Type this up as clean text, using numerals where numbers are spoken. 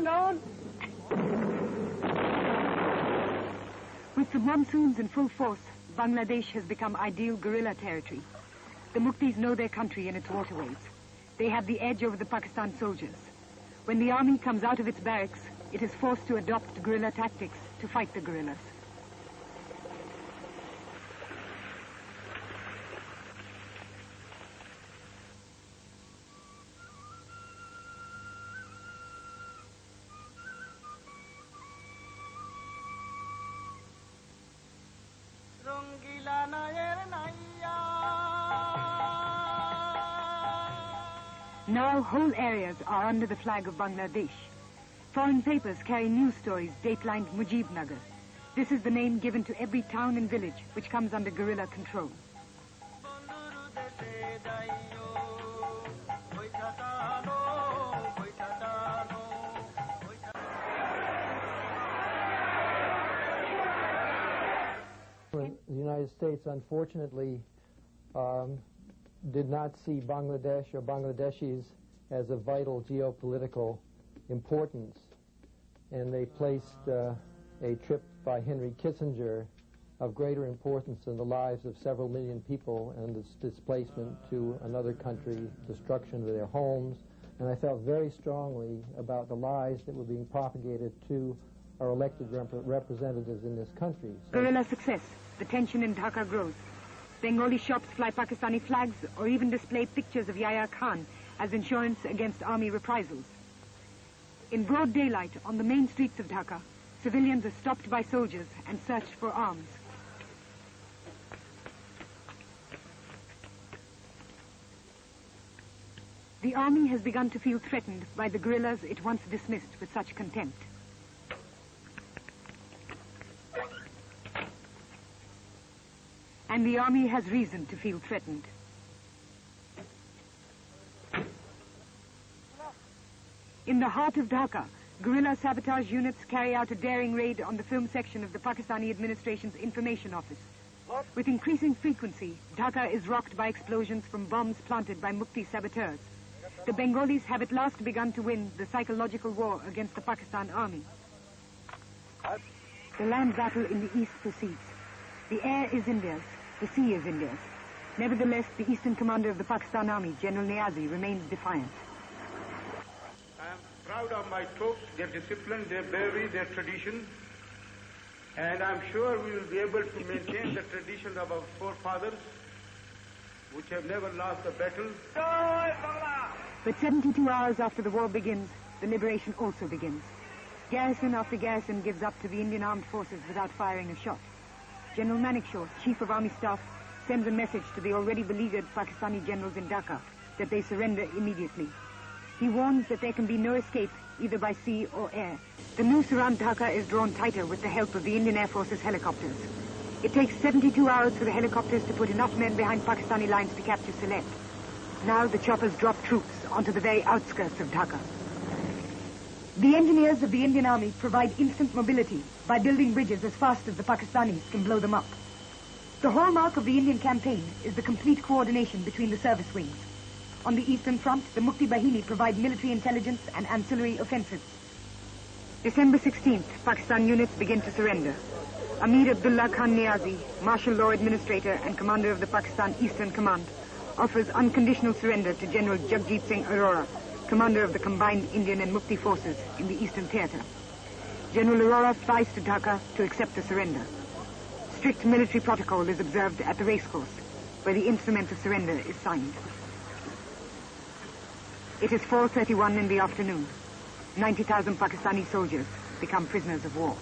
down. With the monsoons in full force, Bangladesh has become ideal guerrilla territory. The Muktis know their country and its waterways. They have the edge over the Pakistan soldiers. When the army comes out of its barracks, it is forced to adopt guerrilla tactics to fight the guerrillas. Now whole areas are under the flag of Bangladesh. Foreign papers carry news stories date-lined Muctijuddha. This is the name given to every town and village which comes under guerrilla control. The United States, unfortunately, did not see Bangladesh or Bangladeshis as of vital geopolitical importance, and they placed a trip by Henry Kissinger of greater importance in the lives of several million people and its displacement to another country, destruction of their homes, and I felt very strongly about the lies that were being propagated to our elected representatives in this country. Guerrilla success. The tension in Dhaka grows. Bengali shops fly Pakistani flags or even display pictures of Yahya Khan as insurance against army reprisals. In broad daylight on the main streets of Dhaka, civilians are stopped by soldiers and searched for arms. The army has begun to feel threatened by the guerrillas it once dismissed with such contempt. And the army has reason to feel threatened. In the heart of Dhaka, guerrilla sabotage units carry out a daring raid on the film section of the Pakistani administration's information office. With increasing frequency, Dhaka is rocked by explosions from bombs planted by Mukti saboteurs. The Bengalis have at last begun to win the psychological war against the Pakistan army. The land battle in the east proceeds. The air is India's. The sea is India's. Nevertheless, the eastern commander of the Pakistan Army, General Niazi, remains defiant. I am proud of my troops, their discipline, their bravery, their tradition, and I'm sure we will be able to maintain the tradition of our forefathers, which have never lost a battle. But 72 hours after the war begins, the liberation also begins. Garrison after garrison gives up to the Indian armed forces without firing a shot. General Manekshaw, Chief of Army Staff, sends a message to the already beleaguered Pakistani generals in Dhaka that they surrender immediately. He warns that there can be no escape either by sea or air. The noose around Dhaka is drawn tighter with the help of the Indian Air Force's helicopters. It takes 72 hours for the helicopters to put enough men behind Pakistani lines to capture Sylhet. Now the choppers drop troops onto the very outskirts of Dhaka. The engineers of the Indian Army provide instant mobility by building bridges as fast as the Pakistanis can blow them up. The hallmark of the Indian campaign is the complete coordination between the service wings. On the eastern front, the Mukti Bahini provide military intelligence and ancillary offensives. December 16th, Pakistan units begin to surrender. Amir Abdullah Khan Niazi, martial law administrator and commander of the Pakistan Eastern Command, offers unconditional surrender to General Jagjit Singh Arora, commander of the combined Indian and Mukti forces in the Eastern Theatre. General Arora flies to Dhaka to accept the surrender. Strict military protocol is observed at the racecourse, where the instrument of surrender is signed. It is 4:31 in the afternoon. 90,000 Pakistani soldiers become prisoners of war.